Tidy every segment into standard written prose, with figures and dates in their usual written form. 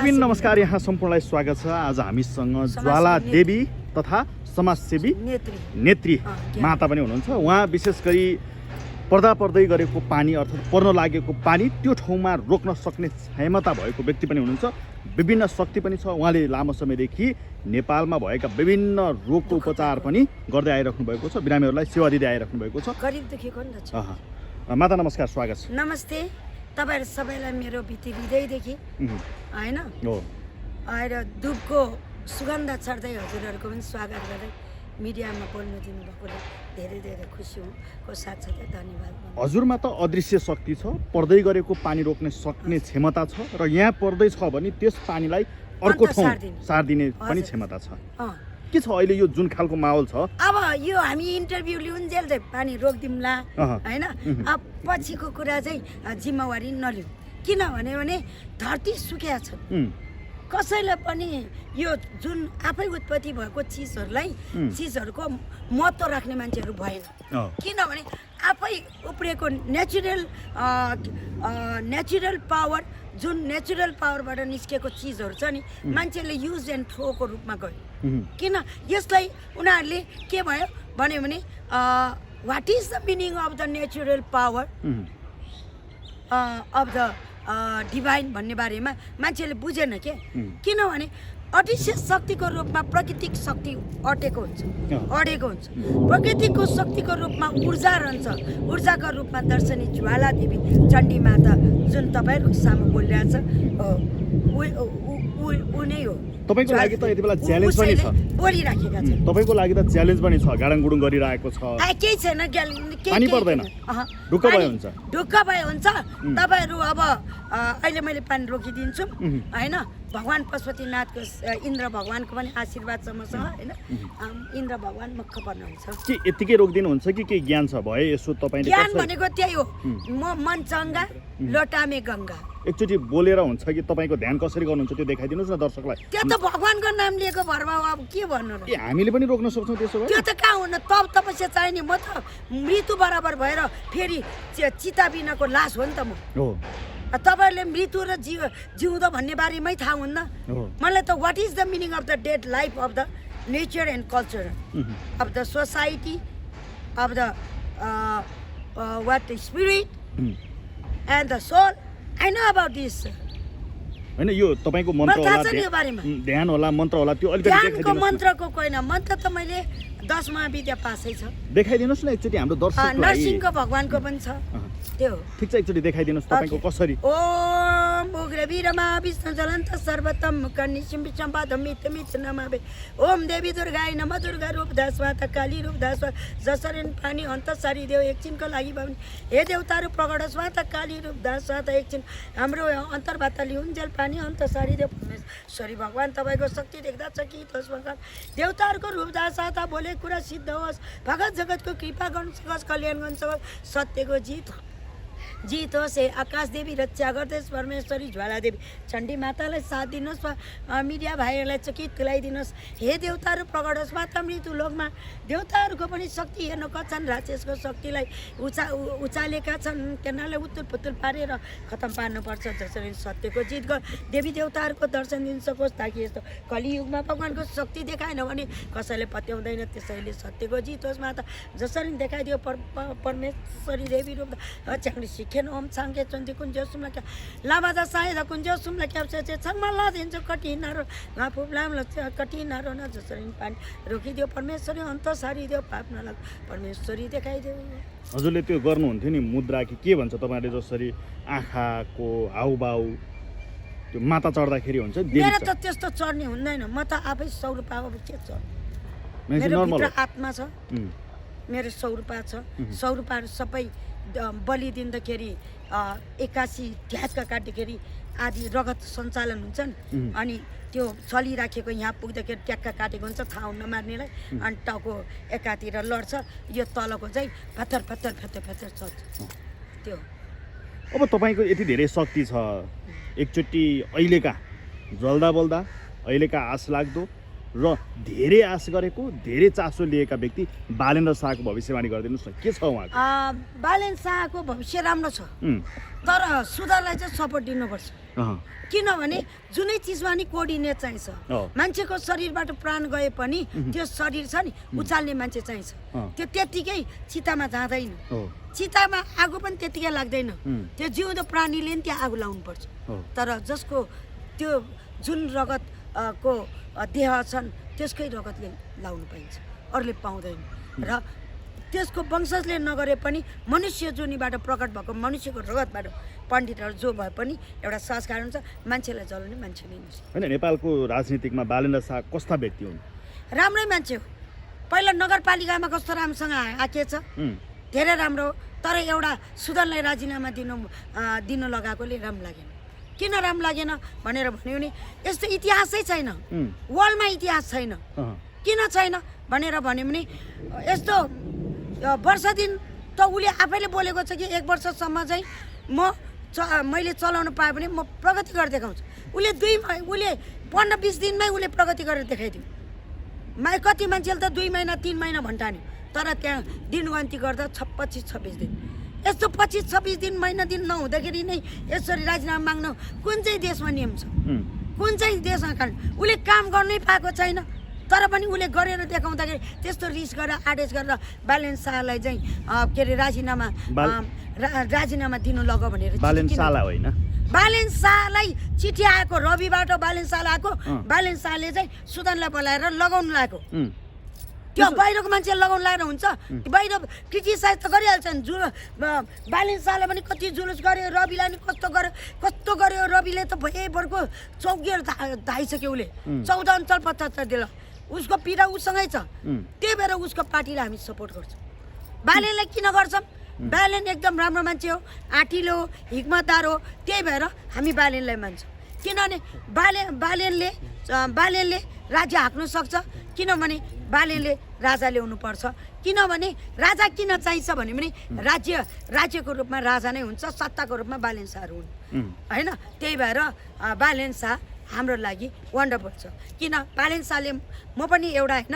नमस्कार, यहाँ सम्पूर्णलाई स्वागत छ। आज हामीसँग ज्वाला देवी तथा समाजसेवी नेत्री माता पनि हुनुहुन्छ। उहाँ विशेष गरी पर्दा पर्दै गरेको पानी अर्थात् पर्न लागेको पानी त्यो ठाउँमा रोक्न सक्ने क्षमता भएको व्यक्ति पनि हुनुहुन्छ। विभिन्न शक्ति पनि छ। उहाँले लामो समयदेखि नेपालमा भएका विभिन्न रोगको उपचार पनि गर्दै आइराख्नु भएको छ। बिरामीहरूलाई सेवा दिँदै आइराख्नु भएको छ। गरिब दुखीको नि त छ। माता नमस्कार, स्वागत छ। नमस्ते। तपाईहरु सबैलाई मेरो भित्री हृदयदेखि हैन आएर दुधको सुगन्ध छर्दै हजुरहरुको पनि स्वागत गर्दै मिडियामा बोल्नु दिनुभएकोले धेरै धेरै खुसी हुँ को साथसाथै धन्यवाद। हजुरमा त अदृश्य शक्ति छ, पर्दै गरेको पानी रोक्ने सक्ने क्षमता छ र यहाँ पर्दै छ भने त्यस पानीलाई अर्को ठाउँ सार्दिने पनि क्षमता छ। के छ अहिले यो जुन खालको माहौल छ? अब यो हामी इन्टरभ्यु लिउन्जेल चाहिँ पानी रोक्दिउँला हैन। अब पछिको कुरा चाहिँ जिम्मेवारी नलिउँ, किनभने धरती सुकिया छ। कसैले पनि यो जुन आफै उत्पत्ति भएको चिजहरूको महत्त्व राख्ने मान्छेहरू भएन। किनभने आफै उब्रेको नेचुरल पावर, जुन नेचुरल पावरबाट निस्केको चिजहरू छ नि, मान्छेले युज एन्ड थ्रोको रूपमा गयो। किन यसलाई उनीहरूले के भयो भने what is the meaning of the natural power of the divine भन्ने बारेमा मान्छेले बुझेन के। किनभने अदृश्य शक्तिको रूपमा प्राकृतिक शक्ति अडेको हुन्छ। प्रकृतिको शक्तिको रूपमा ऊर्जा रहन्छ। ऊर्जाको रूपमा दर्शनी ज्वाला देवी चण्डी माता जुन तपाईहरुको सामु बोलिरहेछ उ नै हो। तपाईको लागि त यति बेला च्यालेन्ज पनि छ, बोलिराखेका छन्। तपाईको लागि त च्यालेन्ज पनि छ, गाडाङगुडुङ गरिरहेको छ। केही छैन, पानी पर्दैन, ढुक्क भए हुन्छ। ढुक्क भए हुन्छ। तपाईहरु अब अहिले मैले पानी रोकिदिन्छु हैन। भगवान पशुपतिनाथको इन्द्र भगवानको पनि आशीर्वादसम्म छ हैन। इन्द्र भगवान मुख पर्नुहुन्छ कि यतिकै रोकिदिनुहुन्छ कि केही ज्ञान छ भए यसो तपाईले? ज्ञान भनेको त्यही हो, म मन चङ्गा लोटामे गङ्गा। एकचोटि बोलेर हुन्छ कि तपाईको ध्यान कसरी गर्नुहुन्छ त्यो देखाइदिनुस् न दर्शकलाई। त्यो त भगवानको नाम लिएको भरमा अब के भन्नु र? के हामीले पनि रोक्न सक्छौं त्यसो भए? त्यो त कहाँ हुन, तप तपस्या चाहिने। म त मृत्यु बराबर भएर फेरि चिता बिनाको लास हो नि त म। हो, तपाईहरुले मृत्यु र जिउँदो भन्ने बारेमै थाहा हुन्न। मलाई त what is the meaning of the dead life of the nature and culture of the society of the what the spirit and the soul. I know about this. हैन, यो तपाईको मन्त्र होला, ध्यान होला, मन्त्र होला, त्यो अलिकति देखाइदिनुस्। ध्यानको मन्त्रको कोइन मन्त्र त मैले 10 महाविद्या पासै छ। देखाइदिनुस् न एकचोटि हाम्रो दर्शकलाई। नरसिंहको भगवानको पनि छ त्यो। ठीक छ, एकचोटि देखाइदिनुस् तपाईको कसरी। ओम उग्रवीरमा विष्णु ज्वलन्त सर्वतम मुखनिसिम सम्पादम मित नमावे। ओम देवी दुर्गाय नमः। दुर्गा रूप दासवाता काली रूप दासवा जसरी पानी अन्त सारी देव एकछिनको लागि भए हे देवताहरू प्रगट स्वाता काली रूप दासवाता एकछिन हाम्रो अन्तर्वार्ता लिउन्जेल पानी अन्त सारी देव परमेश्वरी भगवान तपाईको शक्ति देख्दा छ कि तस भगवान देवताहरूको रूप दासवाता बोले कुरा सिद्ध होस्। भगत जगतको कृपा गर्नु सकोस्, कल्याण गर्नु सकोस्, सत्यको जित होस्। हे आकाश देवी रक्षा गर्दैछ परमेश्वरी ज्वाला देवी चण्डी मातालाई साथ दिनुहोस्। मिडिया भाइहरूलाई चकित तुलाइदिनुहोस्। हे देवताहरू प्रगट होस् माता मृत्यु लोकमा। देवताहरूको पनि शक्ति हेर्नु कछन्, राक्षसको शक्तिलाई उचालेका छन्। केनालाई उत्तुल पुतुल पारेर खतम पार्नुपर्छ। जसरी सत्यको जित गर देवी देवताहरूको दर्शन दिन सकोस्, ताकि यस्तो कलियुगमा भगवानको शक्ति देखाएन भने कसैले पत्याउँदैन। त्यसैले सत्यको जित होस् माता जसरी देखाइदियो परमेश्वरी देवी रूप च्याङ्डी सिखेन। ओम छाङ्गे चन्दी कुञ्ज सुम्ला क्या लामादा सायद कुञ्ज सुम्ला क्या छङमाला दिन्छ कठिनारो फुप्लाम कठिनारो न जसरी पानी रोकिदियो परमेश्वरी अन्त सारिदियो पाप नलाग परमेश्वरी देखाइदियो। हजुरले त्यो गर्नुहुन्थ्यो नि मुद्रा के भन्छ तपाईहरुले, जसरी आँखाको हाउभाउ त्यो माता चढ्दाखेरि हुन्छ। मेरो त त्यस्तो चढ्ने हुँदैन, म त आफै सौरूपा अब के छ। मेरो भित्र आत्मा छ, मेरो सौरूपा छ। सौरूपाहरू सबै बलि दिँदाखेरि 81 ढ्याचका काट्दाखेरि आदि रगत सञ्चालन हुन्छन्। अनि त्यो चलिराखेको यहाँ पुग्दाखेरि ट्याक्का काटेको हुन्छ थाहा नमार्नेलाई। अनि टाउको एकातिर लड्छ, यो तलको चाहिँ फत्तर फत्तर फत्तर फत्तर चल्छ त्यो। अब तपाईको यति धेरै शक्ति छ, एकचोटि अहिलेका जल्दा बोल्दा अहिलेका आश लाग्दो र धेरै आश गरेको धेरै चासो लिएका व्यक्ति बालेन्द्र शाहको भविष्यवाणी गरिदिनुस् न, के छ उहाँको? बालेन्द्र शाहको भविष्य राम्रो छ, तर सुधारलाई चाहिँ सपोर्ट दिनुपर्छ। अहँ, किनभने जुनै चिजमा नि कोअर्डिनेट चाहिन्छ अँ। मान्छेको शरीरबाट प्राण गए पनि त्यो शरीर छ नि उचाल्ने मान्छे चाहिन्छ अँ। त्यो त्यत्तिकै चितामा जाँदैन हो चितामा आगो पनि त्यत्तिकै लाग्दैन त्यो जिउँदो प्राणीले नि त्यहाँ आगो लाउनु पर्छ हो तर जसको त्यो जुन रगत को देह छन् त्यसकै रगतले लाउनु पाइन्छ अरूले पाउँदैन र त्यसको वंशजले नगरे पनि मनुष्य जोनीबाट प्रकट भएको मनुष्यको रगतबाट पण्डितहरू जो भए पनि एउटा संस्कार हुन्छ मान्छेलाई जलाउने मान्छे नै हुन्छ होइन नेपालको राजनीतिकमा बालेन्द्र शाह कस्ता व्यक्ति हुन्? राम्रै मान्छे हो पहिला नगरपालिकामा कस्तो राम्रोसँग आँकेछ धेरै राम्रो हो तर एउटा सुदनलाई राजीनामा दिनु लगाएकोले राम्रो लागेन किन राम्रो लागेन भनेर भन्यो भने यस्तो इतिहासै छैन वर्ल्डमा इतिहास छैन अहँ, किन छैन भनेर भन्यो भने यस्तो वर्ष दिन त उसले आफैले बोलेको छ कि 1 वर्षसम्म चाहिँ मैले चलाउन पाएँ भने म प्रगति गरेर देखाउँछु उसले 15-20 दिनमै उसले प्रगति गरेर देखाइदियो कति मान्छेले त 2 महिना 3 महिना भन्टान्यो तर त्यहाँ दिनगन्ती गर्दा 25-26 दिन यस्तो 25-26 दिन महिना दिन नहुँदाखेरि नै यसरी राजीनामा माग्न कुन चाहिँ देशमा नियम छ कुन चाहिँ देशमा कारण उसले काम गर्नै पाएको छैन तर पनि उसले गरेर देखाउँदाखेरि त्यस्तो रिस गरेर आदेश गरेर बालेन्द्र शाहलाई चाहिँ के अरे राजीनामा दिनु लग भनेर बालेन्द्र शाहलाई होइन बालेन्द्र शाहलाई चिठी आएको रविबाट बालेन्द्र शाहलाई आएको बालेन्द्र शाहले चाहिँ सुदनलाई बोलाएर लगाउनु लागेको त्यो बाहिरको मान्छे लगाउनु लागेर हुन्छ बाहिर क्रिटिसाइज त गरिहाल्छन् बालेन्द्र शाहले पनि कति जुलुस गर्यो रविलाई नि कस्तो गर्यो रविले त भएभरको चौकीहरू धाइसक्यो उसले 14 अञ्चल 75 जिल्ला उसको पीडा उसँगै छ त्यही भएर उसको पार्टीलाई हामी सपोर्ट गर्छौँ बालेनलाई किन गर्छौँ बालेन एकदम राम्रो मान्छे हो आँटिलो हो हिक्मतदार हो त्यही भएर हामी बालेनलाई मान्छौँ किनभने बालेनले राज्य हाँक्नु सक्छ किनभने बालेनले राजा ल्याउनु पर्छ किनभने राजा किन चाहिन्छ भन्यो भने राज्यको रूपमा राजा नै हुन्छ सत्ताको रूपमा बालेन शाहहरू हुन् होइन त्यही भएर बालेन शाह हाम्रो लागि वन्डरफुल छ किन बालेन शाहले म पनि एउटा होइन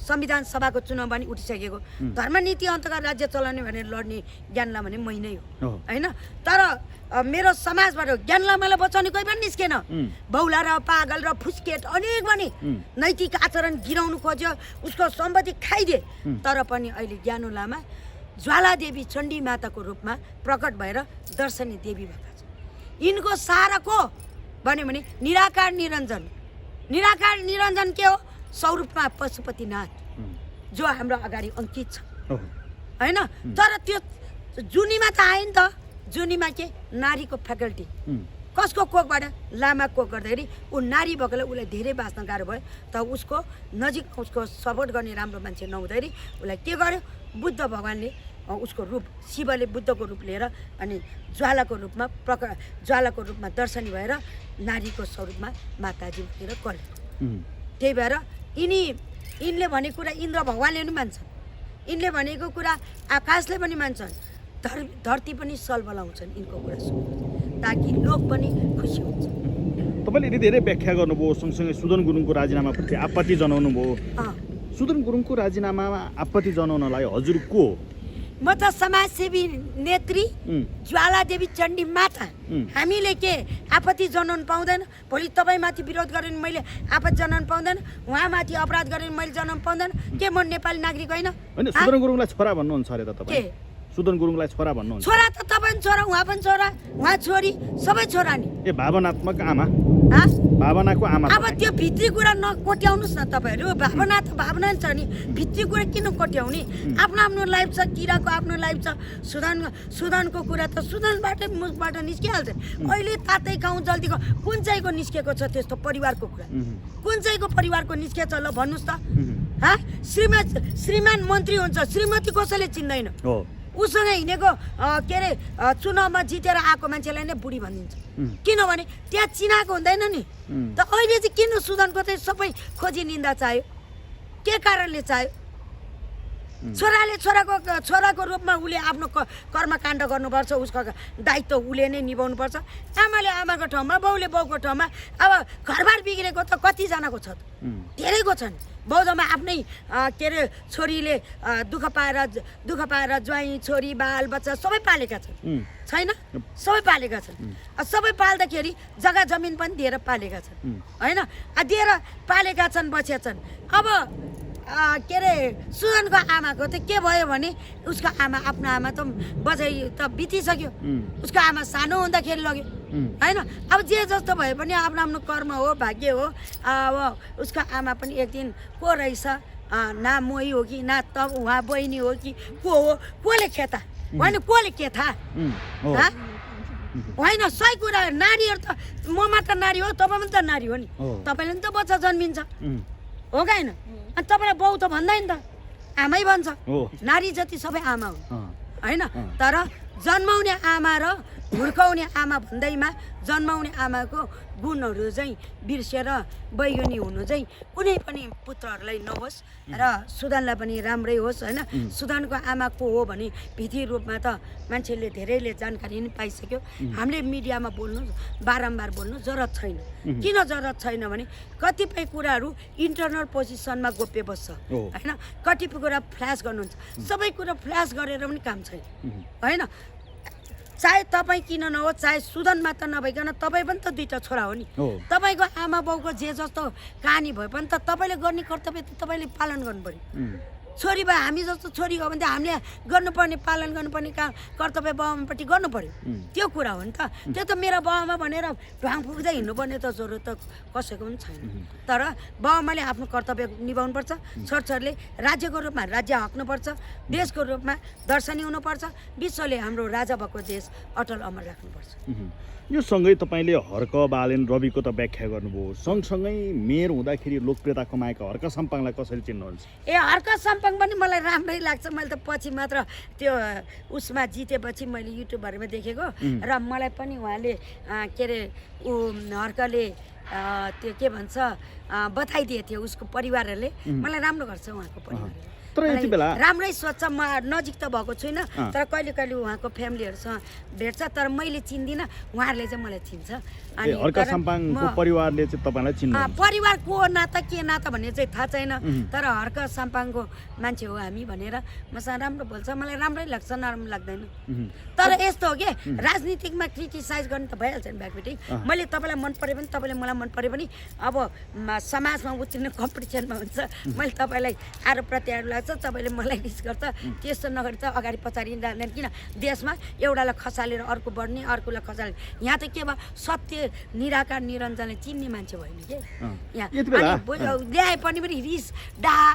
संविधान सभाको चुनाव पनि उठिसकेको धर्मनीति अन्तर्गत राज्य चलाउने भनेर लड्ने ज्ञानला भने मै नै हो होइन तर मेरो समाजबाट ज्ञानलामालाई बचाउने कोही पनि निस्केन बौला र पागल र फुस्केट अनेक भने नैतिक आचरण गिराउनु खोज्यो उसको सम्पत्ति खाइदिए तर पनि अहिले ज्ञानु लामा ज्वालादेवी चण्डी माताको रूपमा प्रकट भएर दर्शनी देवी भएका छन् यिनको सहारा को भन्यो भने निराकार निरञ्जन के हो स्वरूपमा पशुपतिनाथ जो हाम्रो अगाडि अंकित छ होइन तर त्यो जुनीमा त आयो नि त जुनीमा के नारीको फ्याकल्टी कसको कोखबाट लामा कोख गर्दाखेरि ऊ नारी भएकोले उसलाई धेरै बाँच्न गाह्रो भयो त उसको नजिक उसको सपोर्ट गर्ने राम्रो मान्छे नहुँदाखेरि उसलाई के गर्यो बुद्ध भगवान्ले उसको रूप शिवले बुद्धको रूप लिएर अनि ज्वालाको रूपमा दर्शनी भएर नारीको स्वरूपमा माताजी भनेर कले त्यही भएर यिनले भनेको कुरा इन्द्र भगवान्ले पनि मान्छन् यिनले भनेको कुरा आकाशले पनि मान्छन् धरती पनि सलबलाउँछन् यिनको कुरा सुन्नु ताकि लोक पनि खुसी हुन्छ तपाईँले यति धेरै व्याख्या गर्नुभयो सँगसँगै सुदन गुरुङको राजीनामाप्रति आपत्ति जनाउनु भयो सुदन गुरुङको राजीनामामा आपत्ति जनाउनलाई हजुर को म त समाजसेवी नेत्री ज्वालादेवी चण्डी माता हामीले के आपत्ति जनाउनु पाउँदैन भोलि तपाईँमाथि विरोध गरेर मैले आपत्ति जनाउनु पाउँदैन उहाँमाथि अपराध गरेर मैले जनाउनु पाउँदैन के म नेपाली नागरिक होइन सुदन गुरुङलाई छोरा भन्नुहुन्छ अरे त तपाईँ सुदन गुरुङलाई छोरा भन्नुहुन्छ छोरा त तपाईँ पनि छोरा उहाँ पनि छोरा उहाँ छोरी सबै छोरा नि ए भावनात्मक आमा भावनाको आमा अब त्यो भित्री कुरा नकोट्याउनुहोस् न तपाईँहरू भावना त भावना छ नि भित्री कुरा किन कोट्याउने आफ्नो लाइफ छ किराको आफ्नो लाइफ छ सुदनको कुरा त सुदनबाटै मुखबाट निस्किहाल्छ अहिले तातै गाउँ जल्दीको कुन चाहिँको निस्केको छ त्यस्तो परिवारको कुरा कुन चाहिँको परिवारको निस्केछ ल भन्नुहोस् त श्रीमान मन्त्री हुन्छ श्रीमती कसैले चिन्दैन उसँग हिँडेको के अरे चुनावमा जितेर आएको मान्छेलाई नै बुढी भनिदिन्छ किनभने त्यहाँ चिनाएको हुँदैन नि त अहिले चाहिँ किन सुदनको चाहिँ सबै खोजी निन्दा चाह्यो के कारणले चाह्यो छोराले छोराको रूपमा उसले आफ्नो कर्मकाण्ड गर्नुपर्छ, उसको दायित्व उसले नै निभाउनुपर्छ। आमाले आमाको ठाउँमा, बाउले बाउको ठाउँमा। अब घरबार बिग्रेको त कतिजनाको छ त, धेरैको छ नि। बाउजमा आफ्नै के अरे छोरीले दुःख पाएर ज्वाइँ छोरी बाल बच्चा सबै पालेका छन्, छैन? सबै पालेका छन्। सबै पाल्दाखेरि जग्गा जमिन पनि दिएर पालेका छन्, होइन? दिएर पालेका छन्, बसेका छन्। अब के अरे सुजनको आमाको त के भयो भने उसको आमा, आफ्नो आमा त बजाइ त बितिसक्यो, उसको आमा सानो हुँदाखेरि लग्यो, होइन? अब जे जस्तो भए पनि आफ्नो आफ्नो कर्म हो, भाग्य हो। अब उसको आमा पनि एक दिन को रहेछ, ना मोही हो कि ना त उहाँ बहिनी हो कि को हो, कसले खेता, होइन? कसले के थाहा, होइन? सही कुरा। नारीहरू त म मात्र नारी हो, तपाईँ पनि त नारी हो नि, तपाईँले पनि त बच्चा जन्मिन्छ, हो कि होइन? अनि तपाईँलाई बाउ त भन्दैन त, आमै भन्छ। नारी जति सबै आमा हुन्, होइन? तर जन्माउने आमा र हुर्काउने आमा भन्दैमा जन्माउने आमाको गुणहरू चाहिँ बिर्सेर बैगनी हुनु चाहिँ कुनै पनि पुत्रहरूलाई नहोस् र सुदानलाई पनि राम्रै होस्, होइन? सुदानको आमा को हो भने विधि रूपमा त मान्छेले धेरैले जानकारी नै पाइसक्यो। हामीले मिडियामा बोल्नु, बारम्बार बोल्नु जरुरत छैन। किन जरुरत छैन भने कतिपय कुराहरू इन्टरनल पोजिसनमा गोप्य बस्छ, होइन? कतिपय कुरा फ्ल्यास गर्नुहुन्छ, सबै कुरा फ्ल्यास गरेर पनि काम छैन, होइन? चाहे तपाईँ किन नहोस्, चाहे सुदन मात्र नभइकन तपाईँ पनि त दुईवटा छोरा हो नि। तपाईँको आमा बाउको जे जस्तो कहानी भए पनि त तपाईँले गर्ने कर्तव्य त तपाईँले पालन गर्नु पर्यो। छोरी भए हामी जस्तो छोरी हो भने त हामीले गर्नुपर्ने, पालन गर्नुपर्ने काम कर्तव्य बाबुआमापट्टि गर्नु पर्यो। त्यो कुरा हो नि त। त्यो त मेरो बाबुआमा भनेर ढाङ फुक्दै हिँड्नुपर्ने त जरुरत त कसैको पनि छैन। तर बाबुआमाले आफ्नो कर्तव्य निभाउनुपर्छ, छोरछोरीले राज्यको रूपमा राज्य हक्नुपर्छ, देशको रूपमा दर्शनी हुनुपर्छ, विश्वले हाम्रो राजा भएको देश अटल अमर राख्नुपर्छ। यो सँगै तपाईँले हर्क बालेन रविको त व्याख्या गर्नुभयो, सँगसँगै मेयर हुँदाखेरि लोकप्रियता कमाएका हर्क साम्पाङलाई कसरी चिन्नुहुन्छ? हर्क साम्पाङ पनि मलाई राम्रै लाग्छ। मैले त पछि मात्र त्यो उसमा जितेपछि मैले युट्युबहरूमा देखेको र मलाई पनि उहाँले के अरे हर्कले त्यो के भन्छ बताइदिए थियो उसको परिवारहरूले। मलाई राम्रो गर्छ उहाँको परिवारले, तर यति बेला राम्रै सोच्छ। म नजिक त भएको छुइनँ, तर कहिले कहिले उहाँको फ्यामिलीहरूसँग भेट्छ, तर मैले चिन्दिनँ, उहाँहरूले चाहिँ मलाई चिन्छ। अनि हर्क साम्पाङको परिवारले चाहिँ तपाईँलाई चिन्नुहुन्छ? परिवार को नाता के नाता भन्ने चाहिँ थाहा छैन, तर हर्क साम्पाङको मान्छे हो हामी भनेर मसँग राम्रो बोल्छ, मलाई राम्रै लाग्छ, नराम्रो लाग्दैन। तर यस्तो हो कि राजनीतिकमा क्रिटिसाइज गर्नु त भइहाल्छ नि ब्याकबिटिङ। मैले तपाईँलाई मन पऱ्यो भने, तपाईँले मलाई मन पऱ्यो भने, अब समाजमा उत्रिने कम्पिटिसनमा हुन्छ, मैले तपाईँलाई आरोप प्रत्यारोप लाग्छ, तपाईँले मलाई रिस गर्छ, त्यस्तो नगरी त अगाडि पछाडि जाँदैन। किन देशमा एउटालाई खसालेर अर्को बढ्ने, अर्कोलाई खसालेर, यहाँ त के भयो, सत्य निराकार निरञ्जनले चिन्ने मान्छे होइन कि यहाँ। ल्याए पनि रिस डाहा,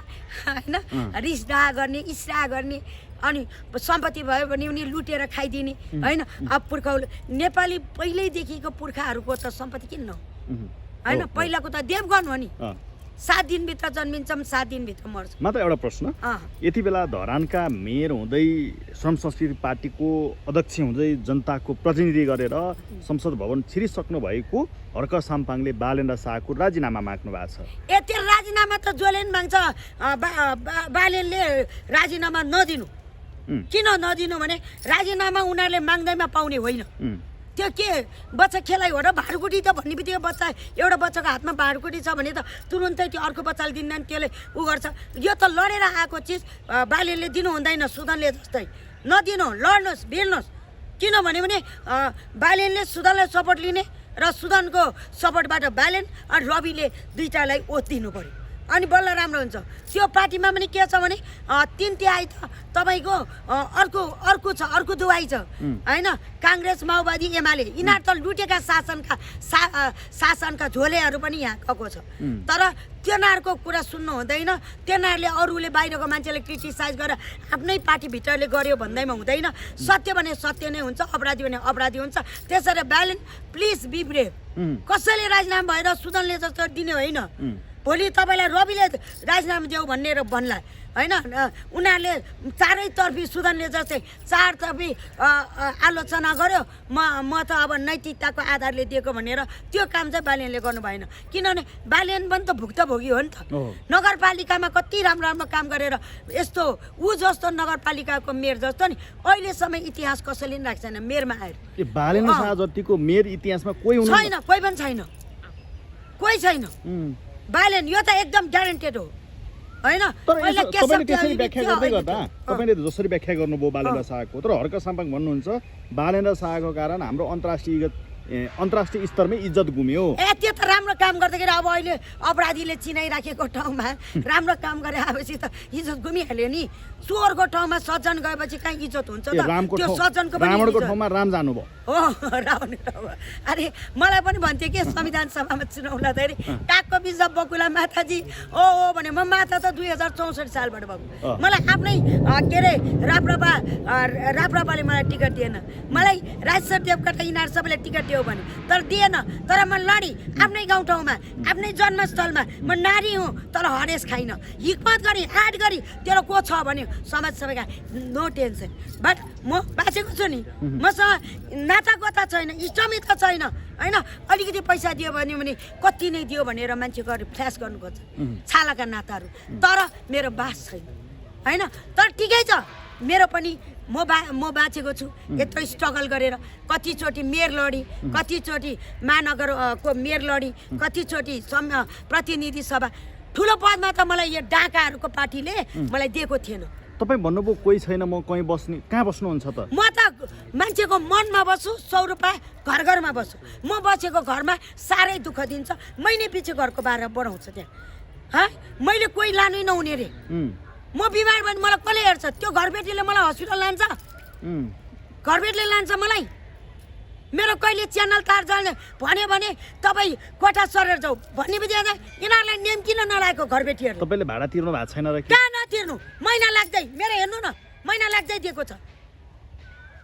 होइन? रिस डाहा गर्ने, इस्रा गर्ने, अनि सम्पत्ति भयो भने उनी लुटेर खाइदिने, होइन? अब पुर्खाहरूले नेपाली पहिल्यैदेखिको पुर्खाहरूको त सम्पत्ति किन न, होइन? पहिलाको त देवगन हो नि, 7 दिनभित्र जन्मिन्छौँ, 7 दिनभित्र मर्छ। मात्र एउटा प्रश्न, यति बेला धरानका मेयर हुँदै श्रम संस्कृति पार्टीको अध्यक्ष हुँदै जनताको प्रतिनिधि गरेर संसद भवन छिरिसक्नु भएको हर्क साम्पाङले बालेन्द्र शाहको राजीनामा माग्नु भएको छ। त्यो राजीनामा त जसले पनि माग्छ, बालेनले राजीनामा नदिनु। किन नदिनु भने राजीनामा उनीहरूले माग्दैमा पाउने होइन। त्यो के बच्चा खेलाइ हो र भाडुकुटी त भन्ने बित्तिकै बच्चा, एउटा बच्चाको हातमा भाडुकुटी छ भने त तुरुन्तै त्यो अर्को बच्चाले दिँदैन, त्यसले उ गर्छ। यो त लडेर आएको चिज बालेनले दिनु हुँदैन, सुदनले जस्तै नदिनु, लड्नुहोस्, भिड्नुहोस्। किनभने बालेनले सुदनलाई सपोर्ट लिने र सुदनको सपोर्टबाट बालेन अनि रविले दुईटालाई ओत दिनु पर्यो, अनि बल्ल राम्रो हुन्छ। त्यो पार्टीमा पनि के छ भने 3/3 त तपाईँको अर्को छ, अर्को दुवाई छ, होइन? काङ्ग्रेस, माओवादी, एमाले, यिनीहरू त लुटेका शासनका झोलेहरू पनि यहाँ गएको छ। तर तिनीहरूको कुरा सुन्नु हुँदैन, तिनीहरूले अरूले बाहिरको मान्छेले क्रिटिसाइज गरेर आफ्नै पार्टीभित्रले गर्यो भन्दैमा हुँदैन। सत्य भने सत्य नै हुन्छ, अपराधी भने अपराधी हुन्छ। त्यसरी बालेन प्लिज बी ब्रेभ। कसैले राजीनामा भएर सुदनले जस्तो दिने होइन, भोलि तपाईँलाई रविले राजीनामा देऊ भनेर भन्ला होइन उनीहरूले चारैतर्फी सुदनले जस्तै चारतर्फी आलोचना गर्यो म त अब नैतिकताको आधारले दिएको भनेर त्यो काम चाहिँ बालेनले गर्नु भएन किनभने बालेन पनि त भुक्तभोगी हो नि त नगरपालिकामा कति राम्रो राम्रो काम गरेर यस्तो ऊ जस्तो नगरपालिकाको मेयर जस्तो नि अहिलेसम्म इतिहास कसैले पनि राख्छ छैन मेयरमा आएर बालेन शाह जतिको मेयर इतिहासमा कोही छैन कोही पनि छैन कोही छैन बालेन यो त एकदम ग्यारेन्टेड हो हैन तपाईँले व्याख्या गर्दै गर्दा तपाईँले जसरी व्याख्या गर्नुभयो बालेन्द्र शाहको तर हर्क साम्पाङ भन्नुहुन्छ बालेन्द्र शाहको कारण हाम्रो अन्तर्राष्ट्रिय स्तरमै इज्जत गुम्यो त्यो त राम्रो काम गर्दाखेरि अब अहिले अपराधीले चिनाइराखेको ठाउँमा राम्रो काम गरे आएपछि त इज्जत गुमिहाल्यो नि चोरको ठाउँमा सज्जन गएपछि कहाँ इज्जत हुन्छ त त्यो सज्जनको रावणको ठाउँमा राम जानुभयो हो रावण अरे मलाई पनि भन्थ्यो कि संविधान सभामा चुनाउ लड्दाखेरि कागको बीच बकुला माताजी ओ भने म माता त 2064 सालबाट भएको मलाई आफ्नै के अरे राप्रपाले मलाई टिकट दिएन मलाई राजेश्वर देवकोटा यिनीहरू सबैले टिकट दियो भने तर दिएन तर म लडी आफ्नै गाउँठाउँमा आफ्नै जन्मस्थलमा म नारी हुँ तर हरेस खाइन हिक्मत गरी आँट गरी तेरो को छ भन्यो समाज सबैका नो टेन्सन बट म बाँचेको छु नि मसँग नाता गोता छैन इष्टमित छैन होइन अलिकति पैसा दियो भने कति नै दियो भनेर मान्छेको फ्ल्यास गर्नु खोज्छ छालाका नाताहरू तर मेरो बास छैन होइन तर ठिकै छ मेरो पनि म बाँचेको छु यत्रो स्ट्रगल गरेर कतिचोटि मेयर लडी कतिचोटि महानगरको मेयर लडी कतिचोटि प्रतिनिधि सभा ठुलो पदमा त मलाई यो डाकाहरूको पार्टीले मलाई दिएको थिएन तपाईँ भन्नुभयो कोही छैन म कहीँ बस्ने कहाँ बस्नुहुन्छ त म त मान्छेको मनमा बस्छु 100 रुपियाँ घर घरमा बस्छु म बसेको घरमा साह्रै दुःख दिन्छ महिने पछि घरको भाडा बढाउँछ त्यहाँ मैले कोही लानै नहुने रे म बिमार भयो मलाई कसले हेर्छ त्यो घरबेटीले मलाई हस्पिटल लान्छ घरबेटीले लान्छ मलाई मेरो कहिले च्यानल तार जल्ने भन्यो भने तपाईँ कोठा सरेर जाऊ भन्ने बित्तिकै यिनीहरूलाई नियम किन नलागेको घरबेटीहरू तपाईँले भाडा तिर्नु भएको छैन र कहाँ नतिर्नु महिना लाग्दै मेरो हेर्नु न महिना लाग्दै दिएको छ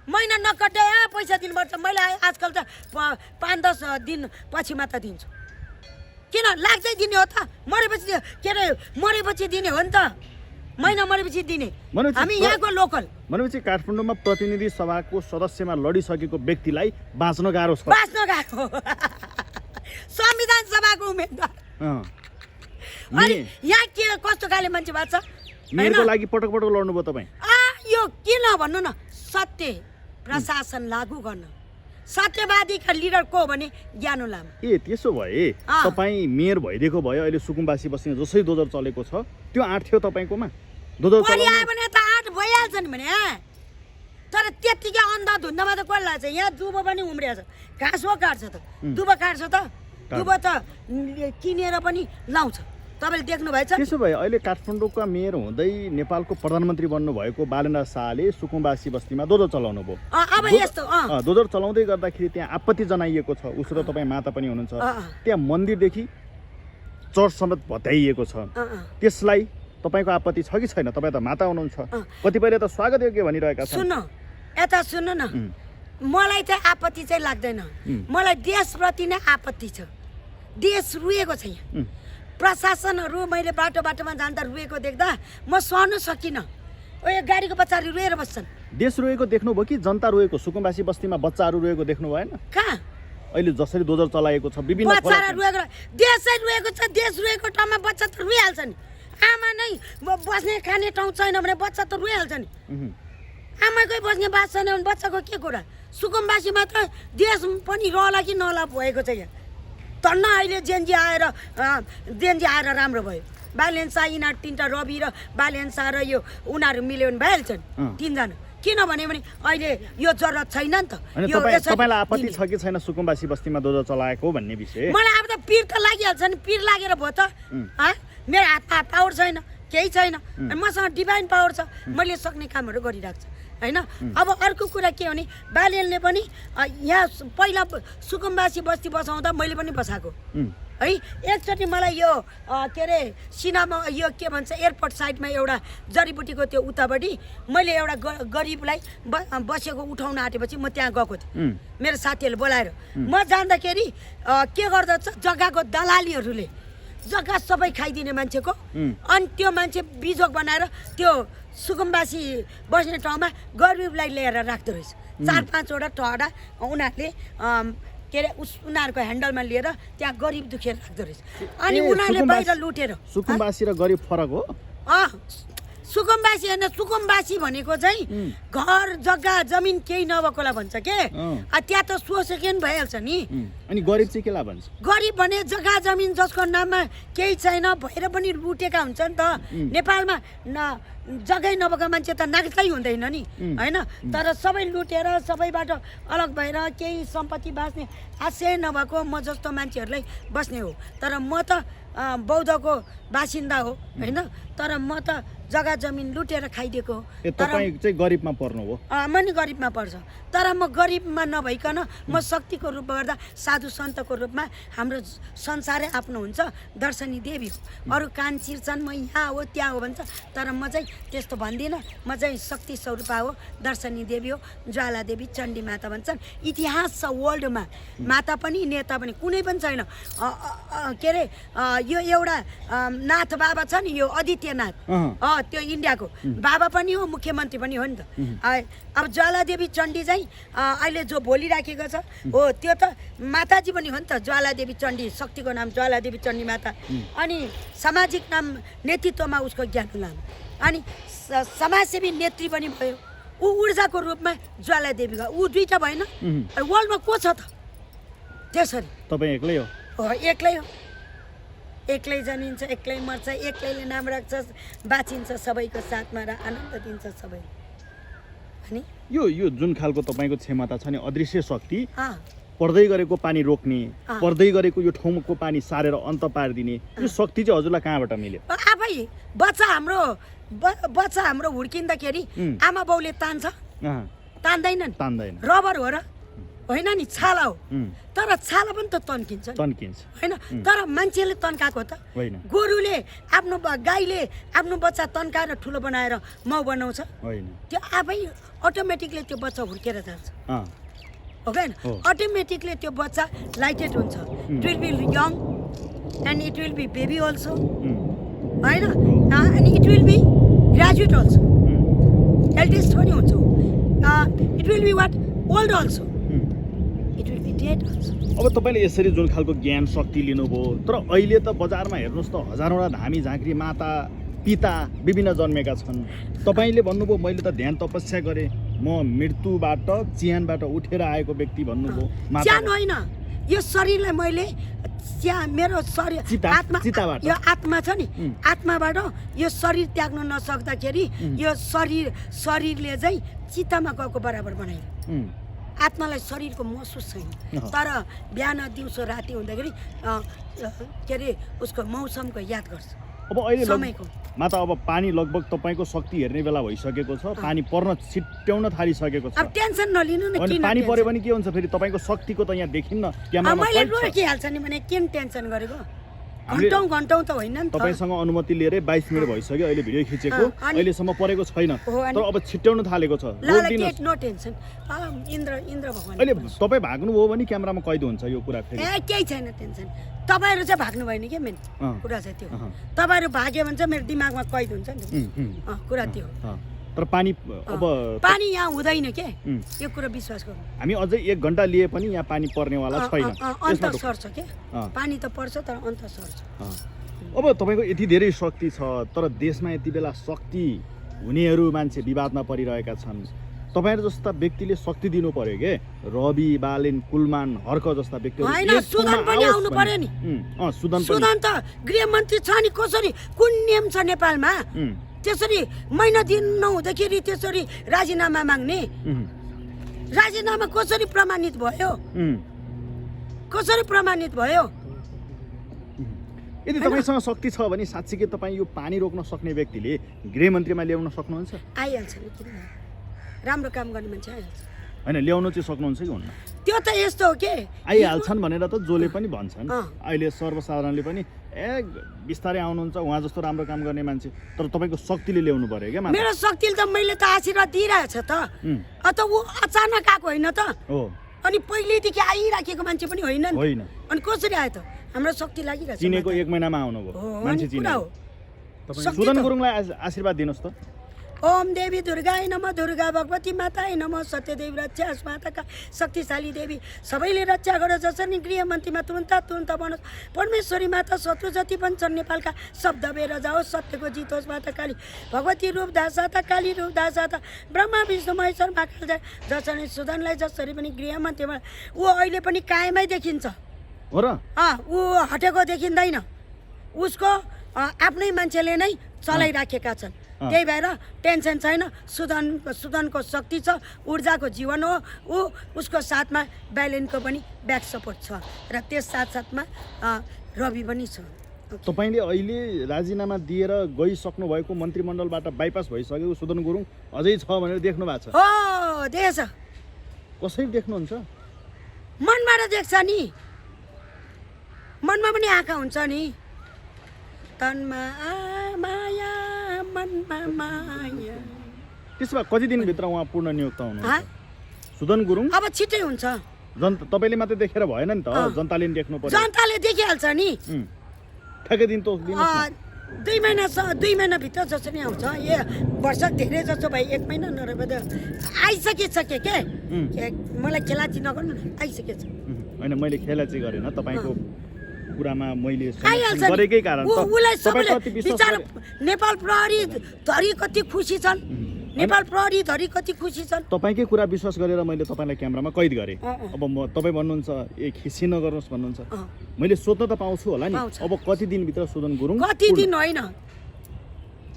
महिना नकट्दै पैसा दिनुपर्छ मैले आजकल त 5-10 दिन पछि मात्र दिन्छु किन लाग्दै दिने हो त मरेपछि के अरे मरेपछि दिने हो नि त महिना मरेपछि दिने हामी यहाँको लोकल भनेपछि काठमाडौँमा प्रतिनिधि सभाको सदस्यमा लडिसकेको व्यक्तिलाई बाँच्न गाह्रो छ बाँच्न गाह्रो संविधान सभाको उम्मेदवार अनि यहाँ के कस्तो खाले मान्छे बाँच्छ मेयरको लागि पटक पटक लड्नुभयो तपाईँ यो किन भन्नु न सत्य प्रशासन लागू गर्न सत्यवादीका लिडर को भने ज्ञानु लामा त्यसो भए तपाईँ मेयर भइदिएको भयो अहिले सुकुम्बासी बस्ने जसरी दोजर चलेको छ त्यो आँट थियो तपाईँकोमा दोजर चलाउने भने त आँट भइहाल्छ नि भने तर त्यतिकै अन्धाधुन्दामा त कसलाई लाग्छ यहाँ दुबो पनि उम्रिएको छ घाँस हो काट्छ त दुबो काट्छ त दुबो त किनेर पनि लाउँछ तपाईँले देख्नु भएछ त्यसो भए अहिले काठमाडौँका मेयर हुँदै नेपालको प्रधानमन्त्री बन्नुभएको बालेन्द्र शाहले सुकुम्बासी बस्तीमा दोजर चलाउनु भयो अब यस्तो दोजर चलाउँदै गर्दाखेरि त्यहाँ आपत्ति जनाइएको छ उसो त तपाईँ माता पनि हुनुहुन्छ त्यहाँ मन्दिरदेखि चर्च समेत भत्याइएको छ त्यसलाई तपाईँको आपत्ति छ कि छैन तपाईँ त माता हुनुहुन्छ कतिपयले त स्वागत योग्य भनिरहेका छन् सुन्नु यता सुन्नु न मलाई चाहिँ आपत्ति चाहिँ लाग्दैन मलाई देशप्रति नै आपत्ति छ देश रुएको छ यहाँ प्रशासनहरू मैले बाटोमा जाँदा रुएको देख्दा म सहनु सकिनँ यो गाडीको बच्चाहरू रुएर बस्छन् देश रोएको देख्नुभयो कि जनता रोएको सुकुम्बासी बस्तीमा बच्चाहरू रोएको देख्नु भएन कहाँ अहिले जसरी दोजर चलाएको छ विभिन्न बच्चाहरू रोएको देशै रोएको छ देश रोएको ठाउँमा बच्चा त रोइहाल्छ नि आमा नै बस्ने खाने ठाउँ छैन भने बच्चा त रोइहाल्छ नि आमाकै बस्ने बास छैन भने बच्चाको के कुरा सुकुम्बासीमा त देश पनि रहला कि नला भएको छ यहाँ धन्न अहिले जेएनजी आएर राम्रो भयो बालेन शाह यिनीहरू 3टा रवि र बालेन शाह र यो उनीहरू मिल्यो भने भइहाल्छन् 3जना किनभने अहिले यो जरुरत छैन नि त यो तपाईलाई आपत्ति छ कि छैन सुकुम्बासी बस्तीमा दोजर चलाएको भन्ने विषय मलाई अब त पीर त लागिहाल्छ नि पीर लागेर भयो त मेरो हातमा पावर छैन केही छैन मसँग डिभाइन पावर छ मैले सक्ने कामहरू गरिरहेको छु हैन अब अर्को कुरा के हो भने बालेनले पनि यहाँ पहिला सुकुम्बासी बस्ती बसाउँदा मैले पनि बसाएको है एकचोटि मलाई यो के अरे सिनेमा यो के भन्छ एयरपोर्ट साइडमा एउटा जडीबुटीको त्यो उतापट्टि मैले एउटा गरिबलाई बसेको उठाउन आँटेपछि म त्यहाँ गएको थिएँ मेरो साथीहरूले बोलाएर म जाँदाखेरि के गर्दछ जग्गाको दलालीहरूले जग्गा सबै खाइदिने मान्छेको उम्, अनि त्यो मान्छे बिजोग बनाएर त्यो सुकुम्बासी बस्ने ठाउँमा गरिबलाई लिएर राख्दो रहेछ 4-5 वटा टहरा उनीहरूले के अरे उनीहरूको ह्यान्डलमा लिएर त्यहाँ गरिब दुखेर राख्दो रहेछ अनि ए, उनीहरूले सुकुम्बासी- बाहिर लुटेर सुकुम्बासी र गरिब फरक हो सुकुम्बासी होइन सुकुम्बासी भनेको चाहिँ घर जग्गा जमिन केही नभएकोलाई भन्छ के त्यहाँ त सोचेकै नि भइहाल्छ नि अनि गरिब चाहिँ केलाई भन्छ गरिब भने जग्गा जमिन जसको नाममा केही छैन भएर पनि लुटेका हुन्छ नि त नेपालमा जग्गै नभएको मान्छे त नागरिकै हुँदैन नि होइन तर सबै लुटेर सबैबाट अलग भएर केही सम्पत्ति बाँच्ने आशय नभएको म जस्तो मान्छेहरूलाई बस्ने हो तर म त बौद्धको बासिन्दा हो होइन तर म त जग्गा जमिन लुटेर खाइदिएको हो तपाईँ चाहिँ गरिबमा पर्नु हो म नि गरिबमा पर्छ तर म गरिबमा नभइकन म शक्तिको रूपमा गर्दा साधु सन्तको रूपमा हाम्रो संसारै आफ्नो हुन्छ दर्शनी देवी हो अरू कान चिर्छन् म यहाँ हो त्यहाँ हो भन्छ तर म चाहिँ त्यस्तो भन्दिनँ म चाहिँ शक्ति स्वरूपा हो दर्शनी देवी हो ज्वाला देवी चण्डी माता भन्छन् इतिहास छ वर्ल्डमा माता पनि नेता पनि कुनै पनि छैन के अरे यो एउटा नाथ बाबा छ नि यो आदित्यनाथ त्यो इन्डियाको बाबा पनि हो मुख्यमन्त्री पनि हो नि त अब ज्वालादेवी चण्डी चाहिँ अहिले जो बोलिराखेको छ हो त्यो त माताजी पनि हो नि त ज्वालादेवी चण्डी शक्तिको नाम ज्वालादेवी चण्डी माता अनि सामाजिक नाम नेतृत्वमा उसको ज्ञान नाम अनि समाजसेवी नेत्री पनि भयो ऊ ऊर्जाको रूपमा ज्वालादेवी भयो ऊ दुईटा भएन वर्ल्डमा को छ त त्यसरी तपाईँ एक्लै हो एक्लै हो एक्लै जनिन्छ एक्लै मर्छ एक्लैले नाम राख्छ बाँचिन्छ सबैको साथमा र आनन्द दिन्छ सबै अनि यो जुन खालको तपाईँको क्षमता छ नि अदृश्य शक्ति अँ पर्दै गरेको पानी रोक्ने पर्दै गरेको यो ठाउँको पानी सारेर अन्त पारिदिने यो शक्ति चाहिँ हजुरलाई कहाँबाट मिल्यो आफै बच्चा हाम्रो हुर्किँदाखेरि आमा बाउले तान्छ तान्दैनन् तान्दैन रबर हो र होइन नि छाला हो तर छाला पनि त तन्किन्छ नि, तन्किन्छ होइन तर मान्छेले तन्काएको त होइन गोरुले आफ्नो गाईले आफ्नो बच्चा तन्काएर ठुलो बनाएर माउ बनाउँछ होइन त्यो आफै अटोमेटिकली त्यो बच्चा हुर्केर जान्छ हो कि हो। अटोमेटिकली त्यो बच्चा लाइटेड हुन्छ it will be young and it will be baby also होइन अनि it will be graduate also eldest पनि हुन्छ it will be what old also it will be dead also अब तपाईँले यसरी जुन खालको ज्ञान शक्ति लिनुभयो तर अहिले त बजारमा हेर्नुहोस् त हजारौँवटा धामी झाँक्री माता पिता विभिन्न जन्मेका छन् तपाईँले भन्नुभयो मैले त ध्यान तपस्या गरेँ म मृत्युबाट चिहानबाट उठेर आएको व्यक्ति भन्नुभयो ज्यान होइन यो शरीरलाई मैले मेरो शरीर चिताबाट यो आत्मा छ नि आत्माबाट यो शरीर त्याग्न नसक्दाखेरि यो शरीरले चाहिँ चित्तामा गएको बराबर बनायो आत्मालाई शरीरको महसुस छैन तर बिहान दिउँसो राति हुँदाखेरि के अरे उसको मौसमको याद गर्छ अब अहिले समयको माता अब पानी लगभग तपाईँको शक्ति हेर्ने बेला भइसकेको छ पानी पर्न छिट्याउन थालिसकेको छ अब टेन्सन नलिनु न अनि किन पानी पर्यो भने के हुन्छ फेरि तपाईँको शक्तिको त यहाँ देखिन्न क्यामेरामा मैले कैद छ। रोकिहाल्छ नि भने किन टेन्सन गरेको घन्टौँ त होइन नि त तपाईँसँग अनुमति लिएर 22 मिनट भइसक्यो अहिले भिडियो खिचेको अनि- अहिलेसम्म परेको छैन हो, अनि- तर अब छिट्याउन थालेको छ ल रोकिदिनुहोस्। नो टेन्सन इन्द्र भगवान् अहिले तपाईँ भाग्नुभयो भने क्यामेरामा कैद हुन्छ यो कुरा फेरि केही छैन टेन्सन तपाईँहरू चाहिँ भाग्नु भएन क्या मेन कुरा चाहिँ त्यो तपाईँहरू भाग्यो भने चाहिँ मेरो दिमागमा कैद हुन्छ नि त कुरा त्यो हो तर पानी अब पानी यहाँ हुँदैन के यो कुरा विश्वास गर्नु हामी अझै 1 घण्टा लिए पनि यहाँ पानी पर्नेवाला छैन अन्त त्यसमा त- सर्छ के पानी त पर्छ तर अन्त सर्छ अब तपाईँको यति धेरै शक्ति छ तर देशमा यति बेला शक्ति हुनेहरू मान्छे विवादमा परिरहेका छन् तपाईँहरू जस्ता व्यक्तिले शक्ति दिनु पर्यो के रवि बालेन कुलमान हर्क जस्ता व्यक्तिहरू होइन, एक सुदन ठाउँमा पनि आओस् आउनु भन्ने। पर्यो नि। सुदन पनि सुदन त गृहमन्त्री छ नि कसरी कुन नियम छ नेपालमा त्यसरी महिना दिन नहुँदाखेरि त्यसरी राजीनामा माग्ने राजीनामा कसरी प्रमाणित भयो कसरी प्रमाणित भयो यदि तपाईँसँग शक्ति छ भने साँच्चीकै तपाईँ यो पानी रोक्न सक्ने व्यक्तिले गृहमन्त्रीमा ल्याउन सक्नुहुन्छ आइहाल्छ नि किन राम्रो काम गर्ने मान्छे आइहाल्छ होइन ल्याउन चाहिँ सक्नुहुन्छ कि हुन्न त्यो त यस्तो हो के आइहाल्छन् भनेर त जसले पनि भन्छन् अँ। अहिले सर्वसाधारणले पनि बिस्तारै आउनुहुन्छ उहाँ जस्तो राम्रो काम गर्ने मान्छे तर तपाईँको शक्तिले ल्याउनु पर्यो क्या मेरो शक्तिले त मैले त आशीर्वाद दिइरहेछ त त ऊ अचानक आएको होइन त हो अनि पहिल्यैदेखि आइराखेको मान्छे पनि होइन नि होइन अनि कसरी आयो त हाम्रो शक्ति लागिरहेछ चिनेको 1 महिनामा आउनुभयो मान्छे चिने हो शक्ति सुदन त- गुरुङलाई आशीर्वाद दिनुहोस् त ओम देवी दुर्गाय नमः दुर्गा भगवती माताय नमः सत्यदेव रक्षा माताका शक्तिशाली देवी सबैले रक्षा गर जसरी गृहमन्त्रीमा तुरन्त बनोस् परमेश्वरी माता शत्रु जति पनि छन् नेपालका शब्द बेर जाओस् सत्यको जित होस् माता काली भगवती रूप दासाता काली रूप दासाता ब्रह्मा विष्णु महेश्वर महाकाल जय जसरी सुदनलाई जसरी पनि गृहमन्त्रीमा ऊ अहिले पनि कायमै देखिन्छ हो र ऊ हटेको देखिँदैन उसको आफ्नै मान्छेले नै चलाइराखेका छन् त्यही भएर टेन्सन छैन सुदनको शक्ति छ ऊर्जाको जीवन हो ऊ उसको साथमा ब्यालेन्सको पनि ब्याक सपोर्ट छ र त्यस साथसाथमा रवि पनि छ तपाईँले अहिले राजीनामा दिएर गइसक्नु भएको मन्त्रीमण्डलबाट बाइपास भइसकेको सुदन गुरुङ अझै छ भनेर देख्नु भएको छ हो देख्छ कसरी देख्नुहुन्छ मनबाट देख्छ नि मनमा पनि आँखा हुन्छ नि तनमा माया मनमा माया त्यसो भए कति दिनभित्र उहाँ पूर्ण नियुक्त हुनुहुन्छ हाँ? सुदन गुरुङ अब छिटै हुन्छ तपाईँले मात्रै देखेर भएन नि त जनताले नि देख्नु पर्यो जनताले देखिहाल्छ नि ठ्याक्कै दिन तोकिदिनुहोस् न 2 महिनाभित्र जसरी आउँछ वर्ष धेरै जसो भाइ 1 महिना नरहेको आइसकेछ के मलाई खेलाची नगर्नु न आइसकेछ होइन मैले खेला चाहिँ गरेन तपाईँको कुरामा मैले आइहाल्छ समर्थन गरेकै कारण त उसलाई तपाईँ सबैले कति विश्वास विचार गरे- नेपाल प्रहरी धरी कति खुसी छन् नेपाल प्रहरी धरी कति खुसी छन् तपाईँकै कुरा विश्वास गरेर मैले तपाईँलाई क्यामेरामा कैद गरेँ अब म तपाईँ भन्नुहुन्छ खिसी नगर्नुहोस् भन्नुहुन्छ मैले सोध्न त पाउँछु होला नि पाउँछ। अब कति दिनभित्र सुदन गुरुङ कति दिन होइन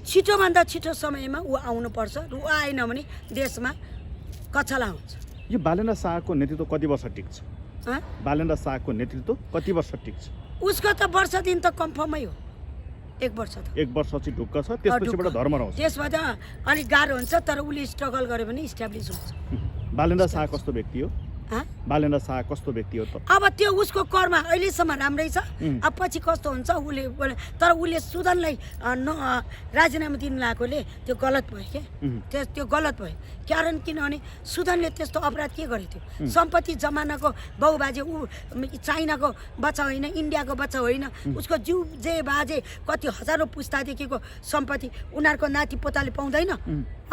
छिटोभन्दा छिटो समयमा ऊ आउनुपर्छ र ऊ आएन भने देशमा कचला हुन्छ यो बालेन्द्र शाहको नेतृत्व कति वर्ष टिक्छ हाँ? बालेन्द्र शाहको नेतृत्व कति वर्ष टिक्छ उसको त वर्ष दिन त कन्फर्मै हो 1 वर्ष त 1 वर्ष चाहिँ ढुक्क छ त्यसपछिबाट ढुक्क। धर्म आउँछ त्यसबाट अलिक गाह्रो हुन्छ तर उसले स्ट्रगल गर्यो भने इस्टाब्लिस हुन्छ बालेन्द्र शाह कस्तो व्यक्ति हो हाँ? बालेन्द्र शाह कस्तो व्यक्ति हो त अब त्यो उसको कर्म अहिलेसम्म राम्रै छ अब पछि कस्तो हुन्छ उसले तर उसले सुदनलाई राजीनामा दिनु लागेकोले त्यो गलत भयो क्या त्यो गलत भयो कारण किनभने सुदनले त्यस्तो अपराध के गरेको थियो सम्पत्ति जमानाको बाउबाजे ऊ चाइनाको बच्चा होइन इन्डियाको बच्चा होइन उसको जिउ जे बाजे कति हजारौँ पुस्तादेखिको सम्पत्ति उनीहरूको नाति पोताले पाउँदैन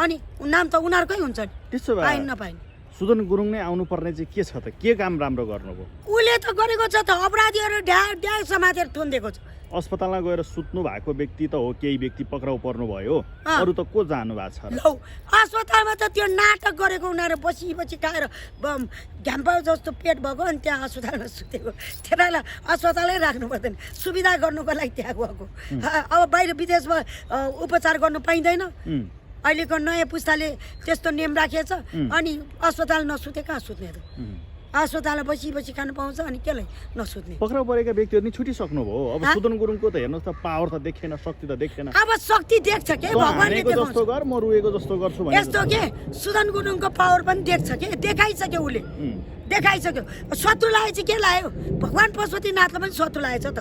अनि नाम त उनीहरूकै हुन्छ नि त्यसो भए पाइन नपाइन सुदन गुरुङ नै आउनुपर्ने चाहिँ के छ त के काम राम्रो गर्नुभयो उसले त गरेको छ त अपराधीहरू ढ्याक समातेर थुनिदिएको छ अस्पतालमा गएर सुत्नु भएको व्यक्ति त हो केही व्यक्ति पक्राउ पर्नु भयो अरू त को जानु भएको छ र? लौ अस्पतालमा त त्यो नाटक गरेको उनीहरू बसी खाएर घ्याम्पा जस्तो पेट भएको अनि त्यहाँ अस्पतालमा सुतेको त्यसलाई अस्पतालै राख्नु पर्दैन सुविधा गर्नुको लागि त्यहाँ गएको अब बाहिर विदेशमा उपचार गर्नु पाइँदैन अहिलेको नयाँ पुस्ताले त्यस्तो नियम राखेछ अनि अस्पताल नसुते कहाँ सुत्ने त अस्पतालमा बसी खानु पाउँछ अनि केलाई नसुत्ने पक्राउ परेका व्यक्तिहरू नि छुटिसक्नु भयो अब सुदन गुरुङको त हेर्नुहोस् त पावर त देखेन शक्ति त देखेन अब शक्ति देख्छ के तँ भगवानले हानेको देखाउँछ जस्तो गर म रुएको जस्तो गर्छु भने यस्तो के सुदन गुरुङको पावर पनि देख्छ के देखाइसक्यो उसले देखाइसक्यो शत्रु लाए चाहिँ के लायो भगवान पशुपतिनाथले पनि शत्रु लाएछ त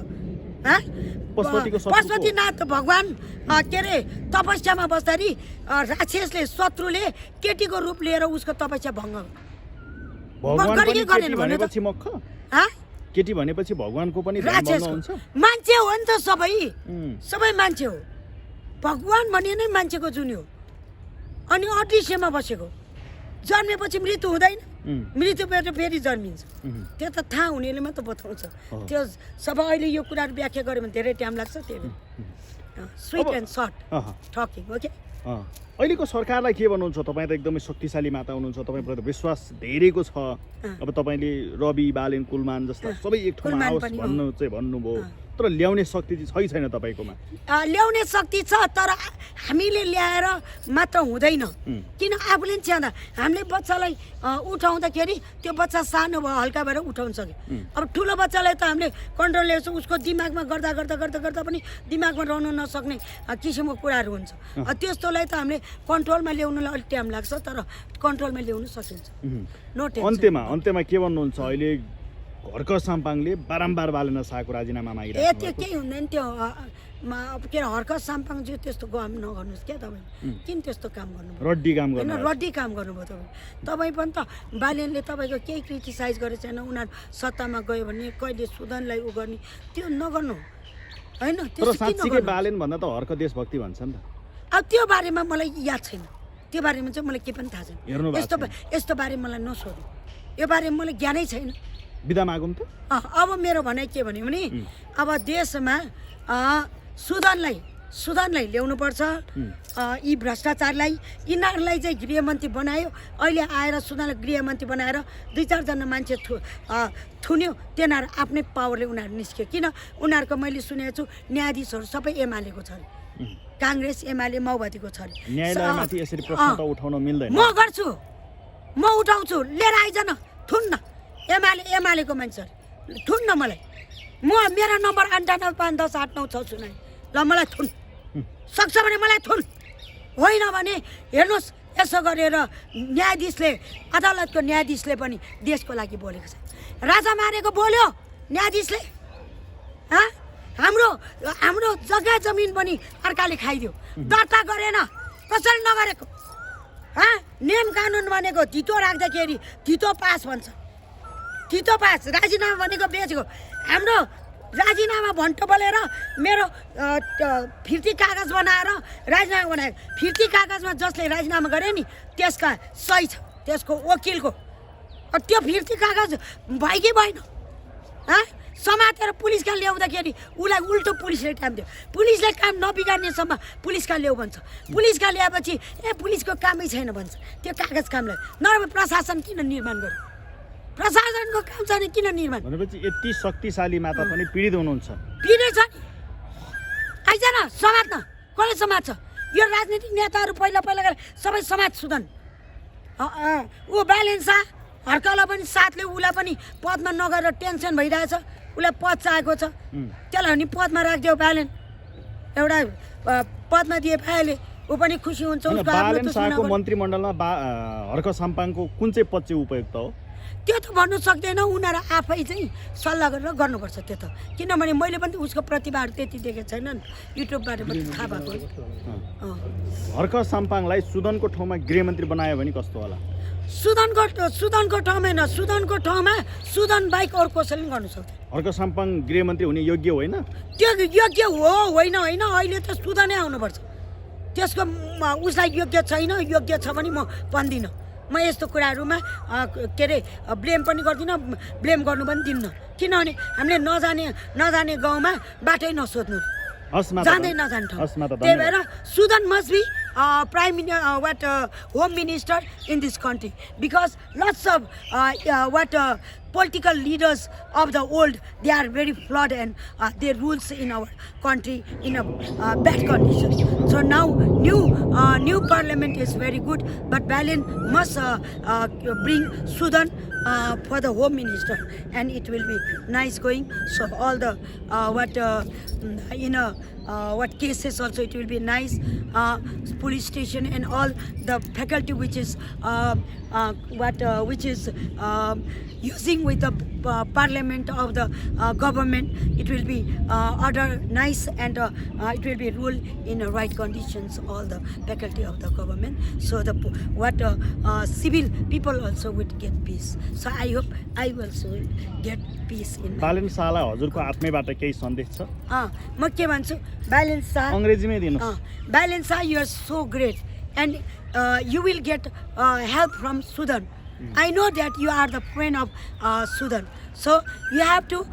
पशुपतिको शत्रु को? पशुपतिनाथ भगवान के अरे तपस्यामा बस्दाखेरि राक्षसले शत्रुले केटीको रूप लिएर उसको तपस्या भङ्ग भगवान गरे पनि कि गरेन केटी भन्नु त? भनेपछि मक्ख हाँ? केटी भनेपछि भगवानको पनि ध्यान बन्द राक्षसको हुन्छ मान्छे हो नि त उम्, सबै मान्छे हो भगवान भने नै मान्छेको जुनी हो अनि अदृश्यमा बसेको जन्मेपछि मृत्यु हुँदैन मृत्युबाट फेरि जन्मिन्छ त्यो त थाहा हुनेले मात्र बताउँछ त्यो सबै अहिले यो कुराहरू व्याख्या गऱ्यो भने धेरै टाइम लाग्छ त्यही sweet and short talking okay अहिलेको सरकारलाई के भन्नुहुन्छ तपाईँ त एकदमै शक्तिशाली माता हुनुहुन्छ तपाईँप्रति विश्वास धेरैको छ अब तपाईँले रवि बालेन कुलमान जस्ता सबै एक ठाउँमा कुलमान आओस् पनि हो। भन्नु चाहिँ भन्नुभयो तर ल्याउने शक्ति चाहिँ छैन तपाईँकोमा ल्याउने शक्ति छ तर हामीले ल्याएर मात्र हुँदैन किन आफूले नि च्याउँदा हामीले बच्चालाई उठाउँदाखेरि त्यो बच्चा सानो भयो हल्का भएर उठाउन सक्यो अब ठुलो बच्चालाई त हामीले कन्ट्रोल ल्याउँछ उसको दिमागमा गर्दा गर्दा गर्दा गर्दा पनि दिमागमा रहनु नसक्ने किसिमको कुराहरू हुन्छ त्यस्तोलाई त हामीले कन्ट्रोलमा ल्याउनुलाई अलिक टाइम लाग्छ तर कन्ट्रोलमा ल्याउनु सकिन्छ नो टेन्सन अन्त्यमा के भन्नुहुन्छ अहिले घरको साम्पाङले बारम्बार बालेन्द्र शाहको राजीनामा ए मागिरहेको त्यो केही हुँदैन त्यो के अरे हर्क साम्पाङज्यू त्यस्तो काम नगर्नुहोस् क्या तपाईँ किन त्यस्तो काम गर्नुभयो रड्डी काम होइन गर्नु रड्डी काम गर्नुभयो तपाईँ पनि त बालेनले तपाईँको केही क्रिटिसाइज गरेको छैन उनीहरू सत्तामा गयो भने कहिले सुदनलाई उ गर्ने त्यो नगर्नु होइन तर त्यस्तो किन साँच्चीकै नगर्नु बालेन भन्दा त हर्क देशभक्ति भन्छ नि त अब त्यो बारेमा मलाई याद छैन त्यो बारेमा चाहिँ मलाई केही पनि थाहा छैन हेर्नु भएको यस्तो छैन। यस्तो बारे मलाई नसोध्नु यो बारेमा मलाई ज्ञानै छैन बिदा मागौँ त अब मेरो भनाइ के भन्यो भने अब देशमा सुदनलाई ल्याउनुपर्छ यी भ्रष्टाचारलाई यिनीहरूलाई चाहिँ गृहमन्त्री बनायो अहिले आएर सुदनलाई गृहमन्त्री बनाएर 2-4 जना मान्छे थुन्यो तिनीहरू आफ्नै पावरले उनीहरू निस्क्यो किन उनीहरूको मैले सुनेको छु न्यायाधीशहरू सबै एमालेको छ अरे काङ्ग्रेस एमाले माओवादीको छ अरे न्यायालयमाथि यसरी प्रश्न त उठाउन मिल्दैन म गर्छु म उठाउँछु लिएर आइजन थुन्न एमालेको मान्छेहरू थुन्न मलाई मेरो नम्बर 9851108969 ल मलाई थुन सक्छ भने मलाई थुन होइन भने हेर्नुहोस् यसो गरेर न्यायाधीशले अदालतको न्यायाधीशले पनि देशको लागि बोलेको छ राजा मारेको बोल्यो न्यायाधीशले हाम्रो जग्गा जमिन पनि अर्काले खाइदियो दर्ता गरेन कसरी नगरेको नियम कानुन भनेको धितो राख्दाखेरि धितो पास भन्छ धितो पास राजीनामा भनेको बेचेको हाम्रो राजीनामा भन्टो बोलेर मेरो फिर्ती कागज बनाएर राजीनामा बनायो फिर्ती कागजमा जसले राजीनामा गरे नि त्यसका सही छ त्यसको वकिलको त्यो फिर्ती कागज भयो कि भएन समातेर पुलिसका ल्याउँदाखेरि उसलाई उल्टो पुलिसले काम दियो पुलिसले काम नबिगार्नेसम्म पुलिसका ल्याऊ भन्छ पुलिसका ल्याएपछि पुलिसको कामै छैन भन्छ त्यो कागज कामलाई नराम्रो प्रशासन किन निर्माण गर्यो प्रशासनको काम छ नि किन निर्माण भनेपछि यति शक्तिशाली माता पनि पीडित हुनुहुन्छ पीडित छ आइज न समात्न कसले समात्छ यो राजनीतिक नेताहरू पहिला गरे सबै समाज सुदन ऊ ब्यालेन्सा हर्कला पनि साथले उसलाई पनि पदमा नगरेर टेन्सन भइरहेछ उसलाई पद चाहेको छ त्यसलाई नि पदमा राखिदियो ब्यालेन एउटा पदमा दिए पाएले ऊ पनि खुसी हुन्छ बालेन शाहको मन्त्रीमण्डलमा हर्क साम्पाङको कुन चाहिँ पद चाहिँ उपयुक्त हो त्यो त भन्नु सक्दैन उनीहरू आफै चाहिँ सल्लाह गरेर गर्नुपर्छ त्यो त किनभने मैले पनि उसको प्रतिभाहरू त्यति देखेको छैन युट्युबबाट पनि थाहा भएको हर्क साम्पाङलाई सुदनको ठाउँमा गृहमन्त्री बनायो भने कस्तो होला सुदनको ठाउँमा होइन सुदनको ठाउँमा सुदन बाहेक अरू कसैले पनि गर्नु सक्दैन हर्क साम्पाङ गृहमन्त्री हुने योग्य होइन त्यो योग्य हो होइन अहिले त सुदनै आउनुपर्छ त्यसको उसलाई योग्य छैन योग्य छ भने म भन्दिनँ म यस्तो कुराहरूमा के अरे ब्लेम पनि गर्दिनँ ब्लेम गर्नु पनि दिन्न किनभने हामीले नजाने गाउँमा बाटै नसोध्नु जाँदै नजाने ठाउँ त्यही भएर सुदन must be home minister in this country because lots of political leaders of the old they are very flawed and their rules in our country in a bad condition. So now new parliament is very good, but Balin must bring Sudan for the home minister, and it will be nice going. So all the what cases also it will be nice. Police station and all the faculty which is using with the parliament of the government, it will be order nice and it will be ruled in the right conditions, all the faculty of the government, so the civil people also would get peace. So I hope I also will get peace in Balen शाहलाई हजुरको आत्मीयबाट केही सन्देश छ म के भन्छु बालेन शाह अंग्रेजीमै दिनुस् Balen Shah you are so great and you will get help from Sudan. I know that you are the friend of Sudan, so you have to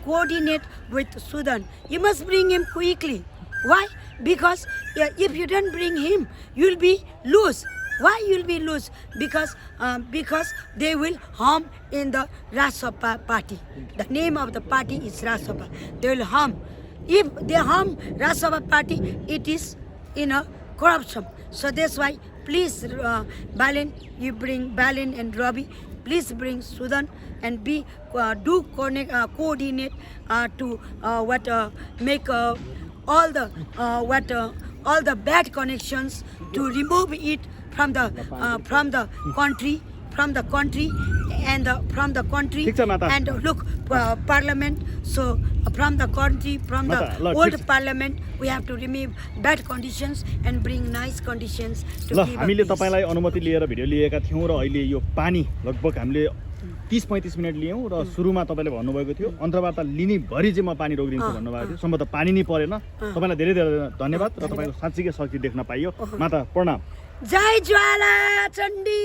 coordinate with Sudan. You must bring him quickly. Why? Because if you don't bring him, you'll be lose. Why you'll be lose? Because they will harm in the Rajya party. The name of the party is Rajya. They will harm. If they harm Rajya party, it is in a corruption. So that's why, please, Balin, you bring Balin and Robbie. Please bring Sudan and coordinate to make all the bad connections, to remove it from the country and from the country. ठीक छ माता। And look, parliament. So from the country, from the ल, old ठिक छ। parliament, we have to remove bad conditions and bring nice conditions to ल give a हामीले peace. तपाईँलाई अनुमति लिएर भिडियो लिएका थियौँ र अहिले यो पानी लगभग हामीले 30-35 मिनट लियौँ र सुरुमा तपाईँले भन्नुभएको थियो अन्तर्वार्ता लिनेभरि चाहिँ म पानी रोकिदिन्छु भन्नुभएको थियो सम्भवतः पानी नै परेन तपाईँलाई धेरै धेरै धन्यवाद र तपाईँको साँच्चीकै शक्ति देख्न पाइयो माता प्रणाम जय ज्वाला चण्डी।